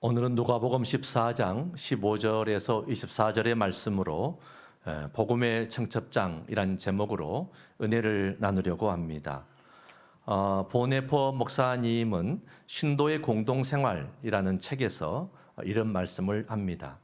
오늘은 누가복음 14장 15절에서 24절의 말씀으로 복음의 청첩장이라는 제목으로 은혜를 나누려고 합니다. 보네포 목사님은 신도의 공동생활이라는 책에서 이런 말씀을 합니다.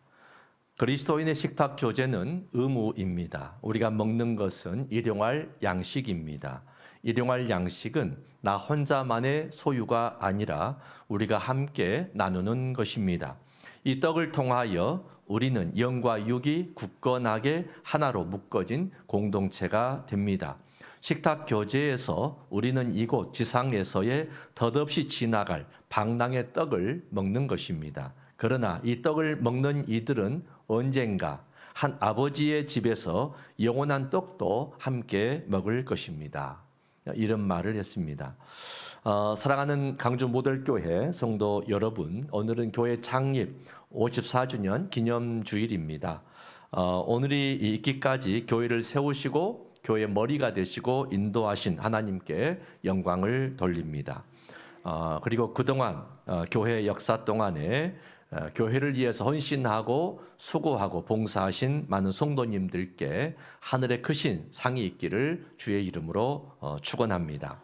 그리스도인의 식탁 교제는 의무입니다. 우리가 먹는 것은 일용할 양식입니다. 일용할 양식은 나 혼자만의 소유가 아니라 우리가 함께 나누는 것입니다. 이 떡을 통하여 우리는 영과 육이 굳건하게 하나로 묶어진 공동체가 됩니다. 식탁 교제에서 우리는 이곳 지상에서의 덧없이 지나갈 방랑의 떡을 먹는 것입니다. 그러나 이 떡을 먹는 이들은 언젠가 한 아버지의 집에서 영원한 떡도 함께 먹을 것입니다. 이런 말을 했습니다. 사랑하는 강주 모델교회 성도 여러분, 오늘은 교회 창립 54주년 기념주일입니다. 오늘이 있기까지 교회를 세우시고 교회 머리가 되시고 인도하신 하나님께 영광을 돌립니다. 그리고 그동안 교회 역사 동안에 교회를 위해서 헌신하고 수고하고 봉사하신 많은 성도님들께 하늘에 크신 상이 있기를 주의 이름으로 축원합니다.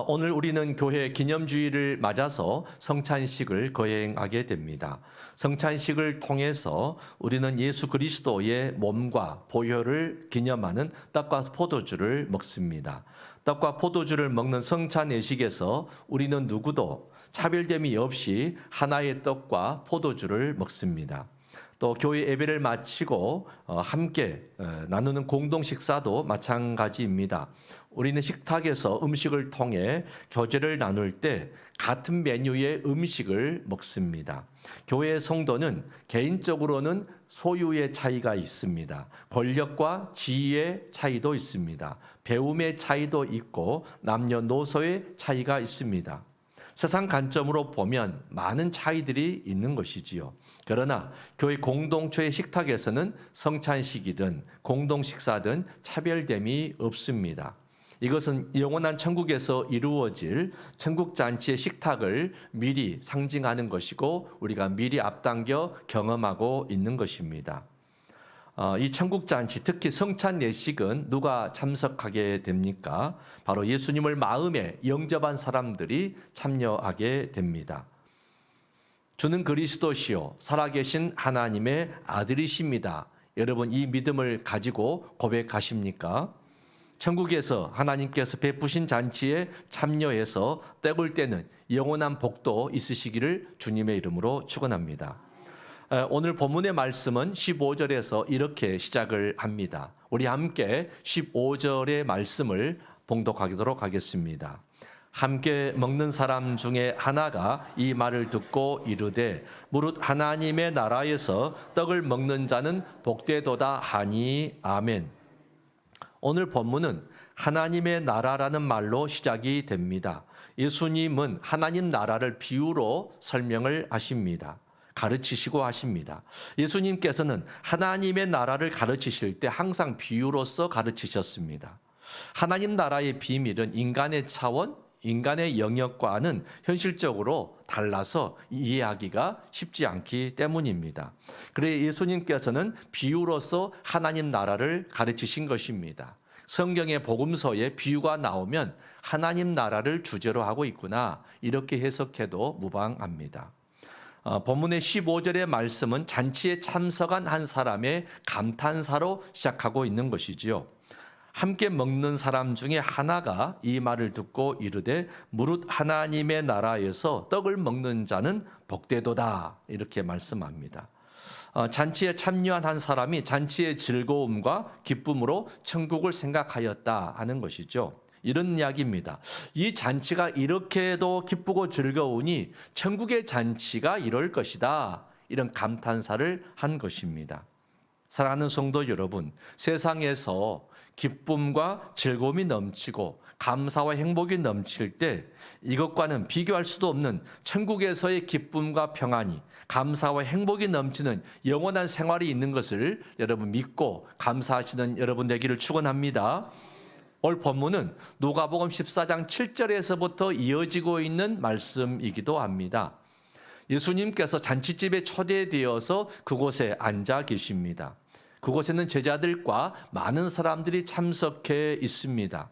오늘 우리는 교회 기념주일을 맞아서 성찬식을 거행하게 됩니다. 성찬식을 통해서 우리는 예수 그리스도의 몸과 보혈을 기념하는 떡과 포도주를 먹습니다. 떡과 포도주를 먹는 성찬 예식에서 우리는 누구도 차별됨이 없이 하나의 떡과 포도주를 먹습니다. 또 교회 예배를 마치고 함께 나누는 공동 식사도 마찬가지입니다. 우리는 식탁에서 음식을 통해 교제를 나눌 때 같은 메뉴의 음식을 먹습니다. 교회의 성도는 개인적으로는 소유의 차이가 있습니다. 권력과 지위의 차이도 있습니다. 배움의 차이도 있고 남녀노소의 차이가 있습니다. 세상 관점으로 보면 많은 차이들이 있는 것이지요. 그러나 교회 공동체의 식탁에서는 성찬식이든 공동식사든 차별됨이 없습니다. 이것은 영원한 천국에서 이루어질 천국잔치의 식탁을 미리 상징하는 것이고 우리가 미리 앞당겨 경험하고 있는 것입니다. 이 천국잔치, 특히 성찬 예식은 누가 참석하게 됩니까? 바로 예수님을 마음에 영접한 사람들이 참여하게 됩니다. 주는 그리스도시요 살아계신 하나님의 아들이십니다. 여러분 이 믿음을 가지고 고백하십니까? 천국에서 하나님께서 베푸신 잔치에 참여해서 떡을 떼는 영원한 복도 있으시기를 주님의 이름으로 축원합니다. 오늘 본문의 말씀은 15절에서 이렇게 시작을 합니다. 우리 함께 15절의 말씀을 봉독하도록 하겠습니다. 함께 먹는 사람 중에 하나가 이 말을 듣고 이르되 무릇 하나님의 나라에서 떡을 먹는 자는 복되도다 하니 아멘. 오늘 본문은 하나님의 나라라는 말로 시작이 됩니다. 예수님은 하나님 나라를 비유로 설명을 하십니다. 가르치시고 하십니다. 예수님께서는 하나님의 나라를 가르치실 때 항상 비유로서 가르치셨습니다. 하나님 나라의 비밀은 인간의 차원, 인간의 영역과는 현실적으로 달라서 이해하기가 쉽지 않기 때문입니다. 그래서 예수님께서는 비유로서 하나님 나라를 가르치신 것입니다. 성경의 복음서에 비유가 나오면 하나님 나라를 주제로 하고 있구나 이렇게 해석해도 무방합니다. 본문의 15절의 말씀은 잔치에 참석한 한 사람의 감탄사로 시작하고 있는 것이지요. 함께 먹는 사람 중에 하나가 이 말을 듣고 이르되 무릇 하나님의 나라에서 떡을 먹는 자는 복되도다 이렇게 말씀합니다. 잔치에 참여한 한 사람이 잔치의 즐거움과 기쁨으로 천국을 생각하였다 하는 것이죠. 이런 이야기입니다. 이 잔치가 이렇게도 기쁘고 즐거우니 천국의 잔치가 이럴 것이다. 이런 감탄사를 한 것입니다. 사랑하는 성도 여러분, 세상에서 기쁨과 즐거움이 넘치고 감사와 행복이 넘칠 때 이것과는 비교할 수도 없는 천국에서의 기쁨과 평안이 감사와 행복이 넘치는 영원한 생활이 있는 것을 여러분 믿고 감사하시는 여러분 되기를 축원합니다. 오늘 본문은 누가복음 14장 7절에서부터 이어지고 있는 말씀이기도 합니다. 예수님께서 잔치집에 초대되어서 그곳에 앉아 계십니다. 그곳에는 제자들과 많은 사람들이 참석해 있습니다.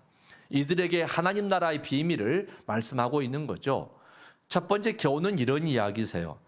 이들에게 하나님 나라의 비밀을 말씀하고 있는 거죠. 첫 번째 교훈은 이런 이야기세요.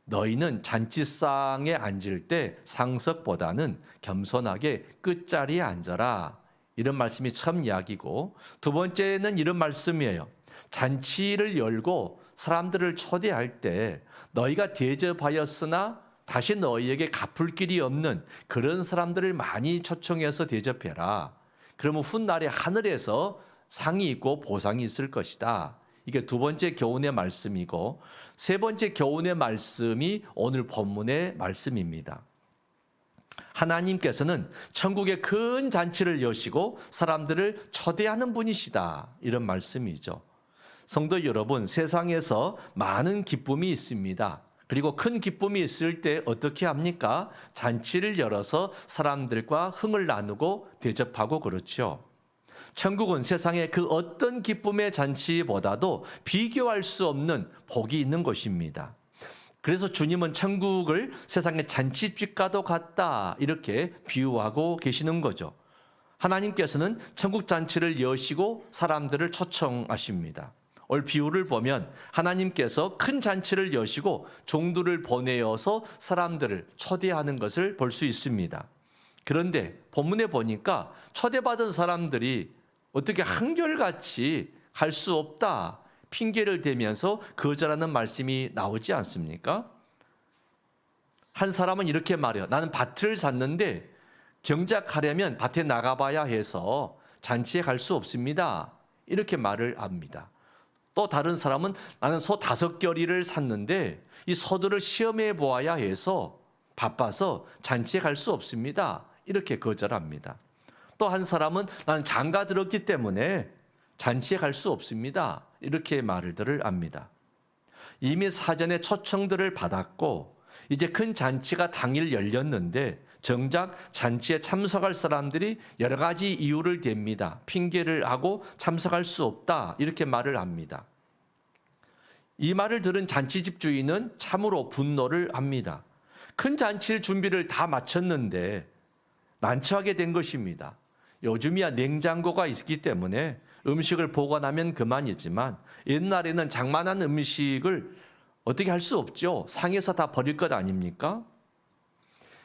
너희는 잔치상에 앉을 때 상석보다는 겸손하게 끝자리에 앉아라. 이런 말씀이 첫 이야기고, 두 번째는 이런 말씀이에요. 잔치를 열고 사람들을 초대할 때 너희가 대접하였으나 다시 너희에게 갚을 길이 없는 그런 사람들을 많이 초청해서 대접해라. 그러면 훗날에 하늘에서 상이 있고 보상이 있을 것이다. 이게 두 번째 교훈의 말씀이고, 세 번째 교훈의 말씀이 오늘 본문의 말씀입니다. 하나님께서는 천국의 큰 잔치를 여시고 사람들을 초대하는 분이시다. 이런 말씀이죠. 성도 여러분, 세상에서 많은 기쁨이 있습니다. 그리고 큰 기쁨이 있을 때 어떻게 합니까? 잔치를 열어서 사람들과 흥을 나누고 대접하고 그렇죠. 천국은 세상의 그 어떤 기쁨의 잔치보다도 비교할 수 없는 복이 있는 곳입니다. 그래서 주님은 천국을 세상의 잔치집과도 같다 이렇게 비유하고 계시는 거죠. 하나님께서는 천국 잔치를 여시고 사람들을 초청하십니다. 오늘 비유를 보면 하나님께서 큰 잔치를 여시고 종들을 보내어서 사람들을 초대하는 것을 볼 수 있습니다. 그런데 본문에 보니까 초대받은 사람들이 어떻게 한결같이 갈 수 없다 핑계를 대면서 거절하는 말씀이 나오지 않습니까? 한 사람은 이렇게 말해요. 나는 밭을 샀는데 경작하려면 밭에 나가봐야 해서 잔치에 갈 수 없습니다. 이렇게 말을 합니다. 또 다른 사람은 나는 소 5겨리를 샀는데 이 소들을 시험해 보아야 해서 바빠서 잔치에 갈 수 없습니다. 이렇게 거절합니다. 또 한 사람은 나는 장가 들었기 때문에 잔치에 갈 수 없습니다. 이렇게 말들을 합니다. 이미 사전에 초청들을 받았고 이제 큰 잔치가 당일 열렸는데 정작 잔치에 참석할 사람들이 여러 가지 이유를 댑니다. 핑계를 하고 참석할 수 없다 이렇게 말을 합니다. 이 말을 들은 잔치집 주인은 참으로 분노를 합니다. 큰 잔치 준비를 다 마쳤는데 난처하게 된 것입니다. 요즘이야 냉장고가 있기 때문에 음식을 보관하면 그만이지만 옛날에는 장만한 음식을 어떻게 할 수 없죠. 상해서 다 버릴 것 아닙니까?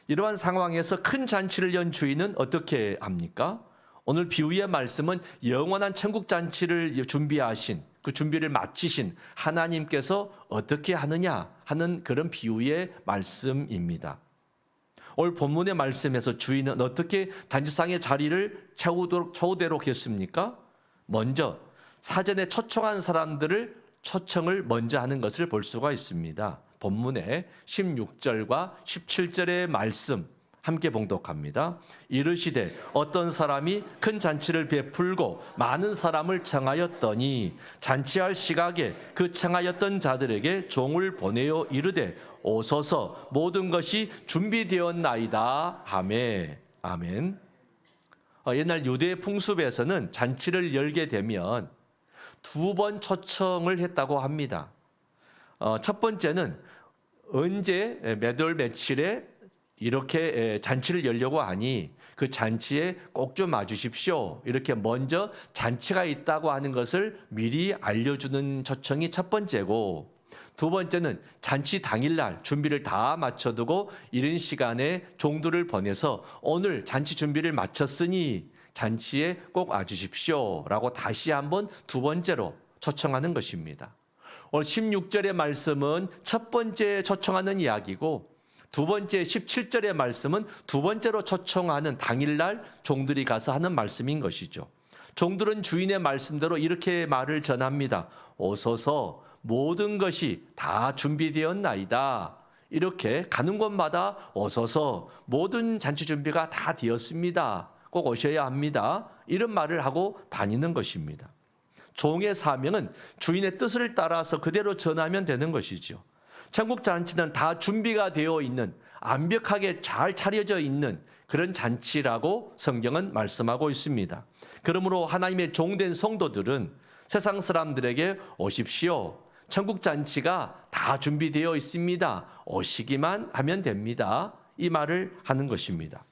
이러한 상황에서 큰 잔치를 연 주인은 어떻게 합니까? 오늘 비유의 말씀은 영원한 천국 잔치를 준비하신 그 준비를 마치신 하나님께서 어떻게 하느냐 하는 그런 비유의 말씀입니다. 오늘 본문의 말씀에서 주인은 어떻게 잔치상의 자리를 채우도록 했습니까? 먼저 사전에 초청한 사람들을 초청을 먼저 하는 것을 볼 수가 있습니다. 본문의 16절과 17절의 말씀 함께 봉독합니다. 이르시되 어떤 사람이 큰 잔치를 베풀고 많은 사람을 청하였더니 잔치할 시각에 그 청하였던 자들에게 종을 보내어 이르되 오소서 모든 것이 준비되었나이다 하매. 아멘. 옛날 유대 풍습에서는 잔치를 열게 되면 2번 초청을 했다고 합니다. 첫 번째는 언제 몇 월 며칠에 이렇게 잔치를 열려고 하니 그 잔치에 꼭 좀 와주십시오. 이렇게 먼저 잔치가 있다고 하는 것을 미리 알려주는 초청이 첫 번째고, 두 번째는 잔치 당일날 준비를 다 마쳐두고 이른 시간에 종들을 보내서 오늘 잔치 준비를 마쳤으니 잔치에 꼭 와주십시오 라고 다시 한번 두 번째로 초청하는 것입니다. 오늘 16절의 말씀은 첫 번째 초청하는 이야기고 두 번째 17절의 말씀은 두 번째로 초청하는 당일날 종들이 가서 하는 말씀인 것이죠. 종들은 주인의 말씀대로 이렇게 말을 전합니다. 오소서 모든 것이 다 준비되었나이다. 이렇게 가는 곳마다 오소서 모든 잔치 준비가 다 되었습니다. 꼭 오셔야 합니다. 이런 말을 하고 다니는 것입니다. 종의 사명은 주인의 뜻을 따라서 그대로 전하면 되는 것이죠. 천국 잔치는 다 준비가 되어 있는, 완벽하게 잘 차려져 있는 그런 잔치라고 성경은 말씀하고 있습니다. 그러므로 하나님의 종된 성도들은 세상 사람들에게 오십시오. 천국 잔치가 다 준비되어 있습니다. 오시기만 하면 됩니다. 이 말을 하는 것입니다.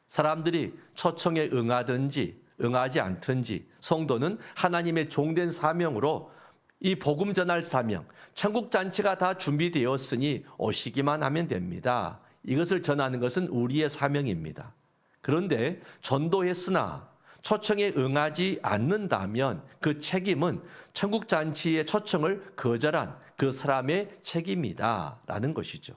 사람들이 초청에 응하든지 응하지 않든지 성도는 하나님의 종된 사명으로 이 복음 전할 사명, 천국 잔치가 다 준비되었으니 오시기만 하면 됩니다. 이것을 전하는 것은 우리의 사명입니다. 그런데 전도했으나 초청에 응하지 않는다면 그 책임은 천국 잔치의 초청을 거절한 그 사람의 책임이다라는 것이죠.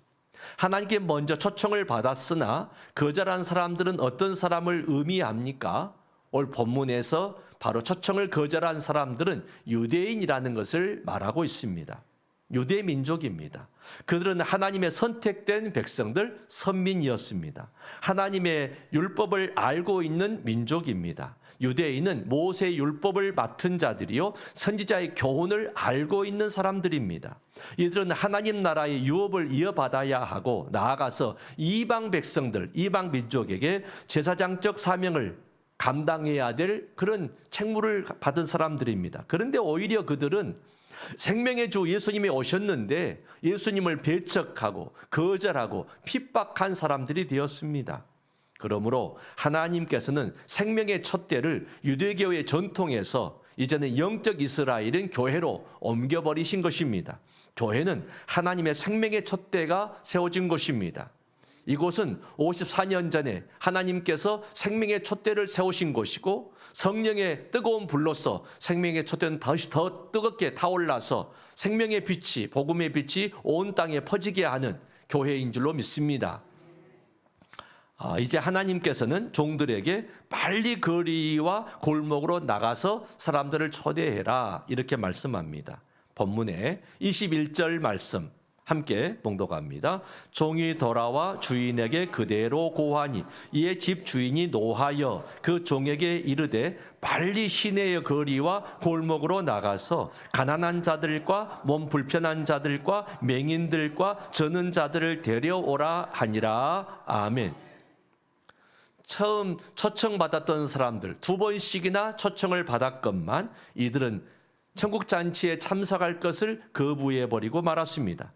하나님께 먼저 초청을 받았으나 거절한 사람들은 어떤 사람을 의미합니까? 오늘 본문에서 바로 초청을 거절한 사람들은 유대인이라는 것을 말하고 있습니다. 유대 민족입니다. 그들은 하나님의 선택된 백성들, 선민이었습니다. 하나님의 율법을 알고 있는 민족입니다. 유대인은 모세의 율법을 맡은 자들이요 선지자의 교훈을 알고 있는 사람들입니다. 이들은 하나님 나라의 유업을 이어받아야 하고 나아가서 이방 백성들, 이방 민족에게 제사장적 사명을 감당해야 될 그런 책무를 받은 사람들입니다. 그런데 오히려 그들은 생명의 주 예수님이 오셨는데 예수님을 배척하고 거절하고 핍박한 사람들이 되었습니다. 그러므로 하나님께서는 생명의 촛대를 유대교의 전통에서 이제는 영적 이스라엘은 교회로 옮겨버리신 것입니다. 교회는 하나님의 생명의 촛대가 세워진 곳입니다. 이곳은 54년 전에 하나님께서 생명의 촛대를 세우신 곳이고 성령의 뜨거운 불로서 생명의 촛대는 다시 더 뜨겁게 타올라서 생명의 빛이, 복음의 빛이 온 땅에 퍼지게 하는 교회인 줄로 믿습니다. 이제 하나님께서는 종들에게 빨리 거리와 골목으로 나가서 사람들을 초대해라 이렇게 말씀합니다. 본문의 21절 말씀 함께 봉독합니다. 종이 돌아와 주인에게 그대로 고하니 이에 집 주인이 노하여 그 종에게 이르되 빨리 시내의 거리와 골목으로 나가서 가난한 자들과 몸 불편한 자들과 맹인들과 저는 자들을 데려오라 하니라. 아멘. 처음 초청받았던 사람들 2번씩이나 초청을 받았건만 이들은 천국 잔치에 참석할 것을 거부해버리고 말았습니다.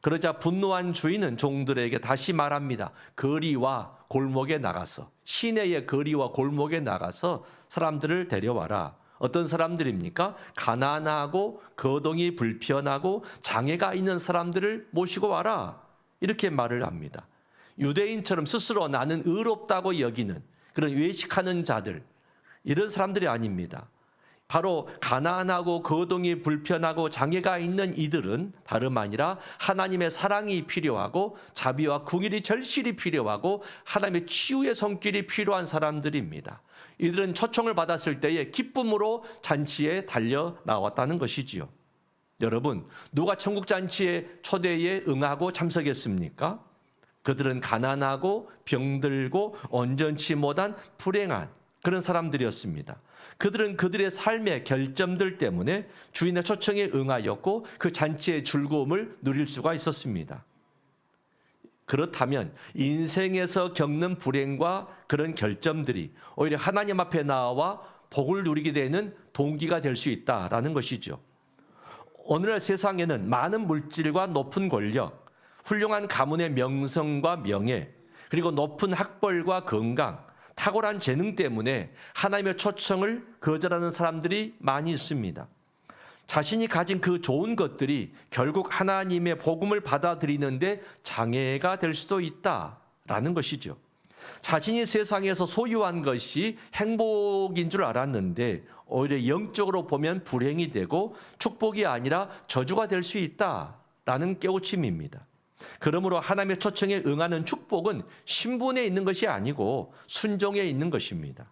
그러자 분노한 주인은 종들에게 다시 말합니다. 거리와 골목에 나가서 시내의 거리와 골목에 나가서 사람들을 데려와라. 어떤 사람들입니까? 가난하고 거동이 불편하고 장애가 있는 사람들을 모시고 와라. 이렇게 말을 합니다. 유대인처럼 스스로 나는 의롭다고 여기는 그런 외식하는 자들, 이런 사람들이 아닙니다. 바로 가난하고 거동이 불편하고 장애가 있는 이들은 다름 아니라 하나님의 사랑이 필요하고 자비와 긍휼이 절실히 필요하고 하나님의 치유의 손길이 필요한 사람들입니다. 이들은 초청을 받았을 때에 기쁨으로 잔치에 달려 나왔다는 것이지요. 여러분, 누가 천국 잔치의 초대에 응하고 참석했습니까? 그들은 가난하고 병들고 온전치 못한 불행한 그런 사람들이었습니다. 그들은 그들의 삶의 결점들 때문에 주인의 초청에 응하였고 그 잔치의 즐거움을 누릴 수가 있었습니다. 그렇다면 인생에서 겪는 불행과 그런 결점들이 오히려 하나님 앞에 나와 복을 누리게 되는 동기가 될 수 있다라는 것이죠. 오늘날 세상에는 많은 물질과 높은 권력, 훌륭한 가문의 명성과 명예, 그리고 높은 학벌과 건강, 탁월한 재능 때문에 하나님의 초청을 거절하는 사람들이 많이 있습니다. 자신이 가진 그 좋은 것들이 결국 하나님의 복음을 받아들이는데 장애가 될 수도 있다라는 것이죠. 자신이 세상에서 소유한 것이 행복인 줄 알았는데 오히려 영적으로 보면 불행이 되고 축복이 아니라 저주가 될 수 있다라는 깨우침입니다. 그러므로 하나님의 초청에 응하는 축복은 신분에 있는 것이 아니고 순종에 있는 것입니다.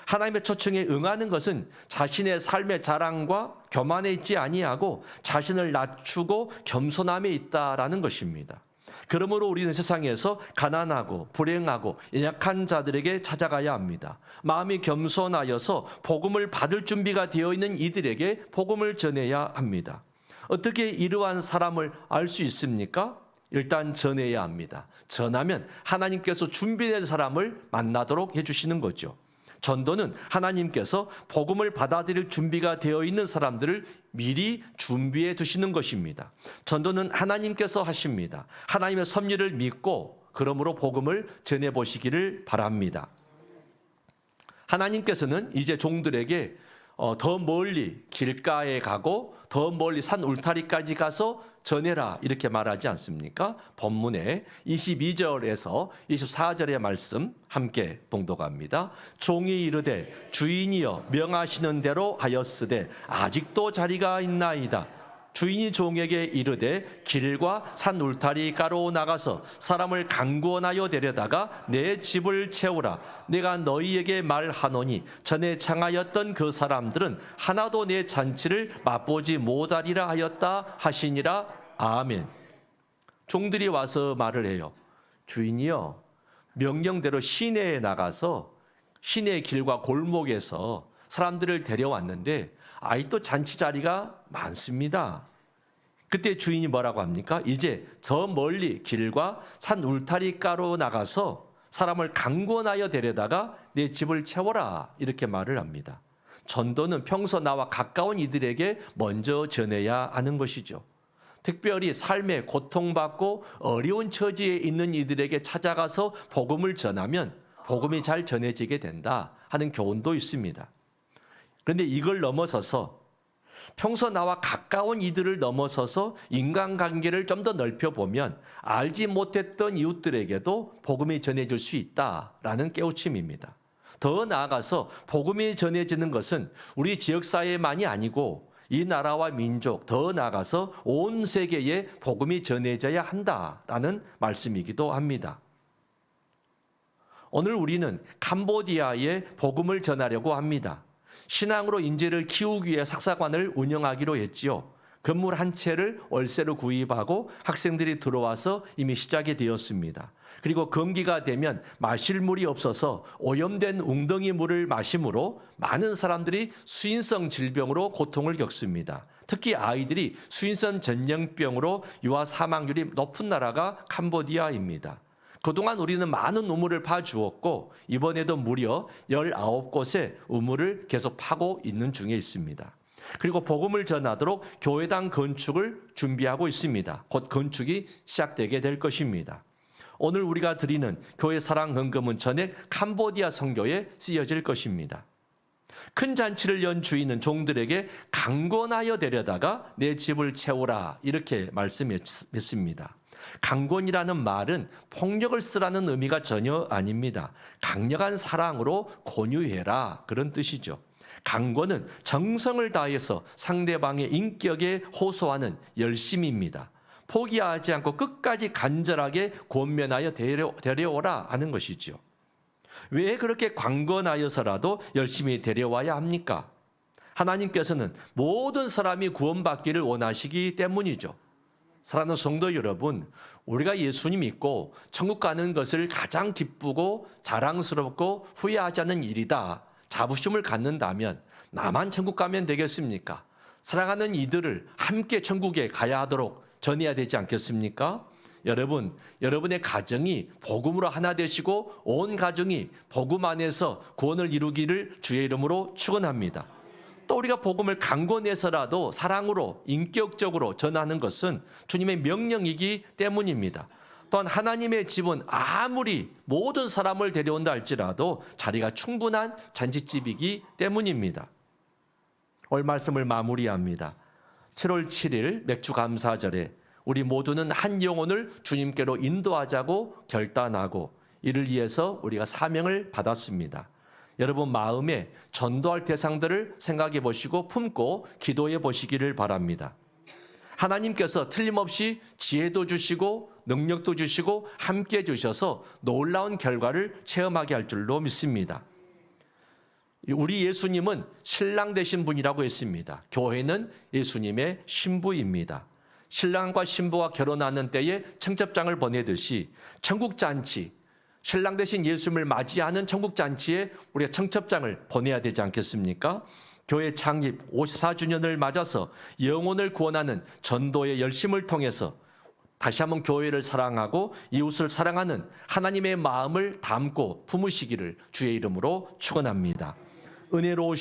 하나님의 초청에 응하는 것은 자신의 삶의 자랑과 교만에 있지 아니하고 자신을 낮추고 겸손함에 있다라는 것입니다. 그러므로 우리는 세상에서 가난하고 불행하고 연약한 자들에게 찾아가야 합니다. 마음이 겸손하여서 복음을 받을 준비가 되어 있는 이들에게 복음을 전해야 합니다. 어떻게 이러한 사람을 알 수 있습니까? 일단 전해야 합니다. 전하면 하나님께서 준비된 사람을 만나도록 해주시는 거죠. 전도는 하나님께서 복음을 받아들일 준비가 되어 있는 사람들을 미리 준비해 두시는 것입니다. 전도는 하나님께서 하십니다. 하나님의 섭리를 믿고 그러므로 복음을 전해 보시기를 바랍니다. 하나님께서는 이제 종들에게 더 멀리 길가에 가고 더 멀리 산 울타리까지 가서 전해라 이렇게 말하지 않습니까? 본문의 22절에서 24절의 말씀 함께 봉독합니다. 종이 이르되 주인이여 명하시는 대로 하였으되 아직도 자리가 있나이다. 주인이 종에게 이르되 길과 산 울타리가로 나가서 사람을 강권하여 데려다가 내 집을 채우라. 내가 너희에게 말하노니 전에 청하였던 그 사람들은 하나도 내 잔치를 맛보지 못하리라 하였다 하시니라. 아멘. 종들이 와서 말을 해요. 주인이여 명령대로 시내에 나가서 시내 길과 골목에서 사람들을 데려왔는데 아직도 잔치 자리가 많습니다. 그때 주인이 뭐라고 합니까? 이제 저 멀리 길과 산 울타리가로 나가서 사람을 강권하여 데려다가 내 집을 채워라 이렇게 말을 합니다. 전도는 평소 나와 가까운 이들에게 먼저 전해야 하는 것이죠. 특별히 삶에 고통받고 어려운 처지에 있는 이들에게 찾아가서 복음을 전하면 복음이 잘 전해지게 된다 하는 교훈도 있습니다. 그런데 이걸 넘어서서 평소 나와 가까운 이들을 넘어서서 인간관계를 좀 더 넓혀보면 알지 못했던 이웃들에게도 복음이 전해질 수 있다라는 깨우침입니다. 더 나아가서 복음이 전해지는 것은 우리 지역사회만이 아니고 이 나라와 민족, 더 나아가서 온 세계에 복음이 전해져야 한다라는 말씀이기도 합니다. 오늘 우리는 캄보디아에 복음을 전하려고 합니다. 신앙으로 인재를 키우기 위해 석사관을 운영하기로 했지요. 건물 한 채를 월세로 구입하고 학생들이 들어와서 이미 시작이 되었습니다. 그리고 건기가 되면 마실 물이 없어서 오염된 웅덩이 물을 마심으로 많은 사람들이 수인성 질병으로 고통을 겪습니다. 특히 아이들이 수인성 전염병으로 유아 사망률이 높은 나라가 캄보디아입니다. 그동안 우리는 많은 우물을 파주었고 이번에도 무려 19곳의 우물을 계속 파고 있는 중에 있습니다. 그리고 복음을 전하도록 교회당 건축을 준비하고 있습니다. 곧 건축이 시작되게 될 것입니다. 오늘 우리가 드리는 교회 사랑 헌금은 전액 캄보디아 선교에 쓰여질 것입니다. 큰 잔치를 연 주인은 종들에게 강권하여 데려다가 내 집을 채우라 이렇게 말씀했습니다. 강권이라는 말은 폭력을 쓰라는 의미가 전혀 아닙니다. 강력한 사랑으로 권유해라 그런 뜻이죠. 강권은 정성을 다해서 상대방의 인격에 호소하는 열심입니다. 포기하지 않고 끝까지 간절하게 권면하여 데려오라 하는 것이죠. 왜 그렇게 강권하여서라도 열심히 데려와야 합니까? 하나님께서는 모든 사람이 구원받기를 원하시기 때문이죠. 사랑하는 성도 여러분, 우리가 예수님 믿고 천국 가는 것을 가장 기쁘고 자랑스럽고 후회하지 않는 일이다 자부심을 갖는다면 나만 천국 가면 되겠습니까? 사랑하는 이들을 함께 천국에 가야 하도록 전해야 되지 않겠습니까? 여러분, 여러분의 가정이 복음으로 하나 되시고 온 가정이 복음 안에서 구원을 이루기를 주의 이름으로 축원합니다. 또 우리가 복음을 강권해서라도 사랑으로 인격적으로 전하는 것은 주님의 명령이기 때문입니다. 또한 하나님의 집은 아무리 모든 사람을 데려온다 할지라도 자리가 충분한 잔치집이기 때문입니다. 오늘 말씀을 마무리합니다. 7월 7일 맥주 감사절에 우리 모두는 한 영혼을 주님께로 인도하자고 결단하고 이를 위해서 우리가 사명을 받았습니다. 여러분 마음에 전도할 대상들을 생각해 보시고 품고 기도해 보시기를 바랍니다. 하나님께서 틀림없이 지혜도 주시고 능력도 주시고 함께 주셔서 놀라운 결과를 체험하게 할 줄로 믿습니다. 우리 예수님은 신랑 되신 분이라고 했습니다. 교회는 예수님의 신부입니다. 신랑과 신부가 결혼하는 때에 청첩장을 보내듯이 천국잔치, 신랑 되신 예수님을 맞이하는 천국잔치에 우리가 청첩장을 보내야 되지 않겠습니까? 교회 창립 54주년을 맞아서 영혼을 구원하는 전도의 열심을 통해서 다시 한번 교회를 사랑하고 이웃을 사랑하는 하나님의 마음을 담고 품으시기를 주의 이름으로 축원합니다. 은혜로우신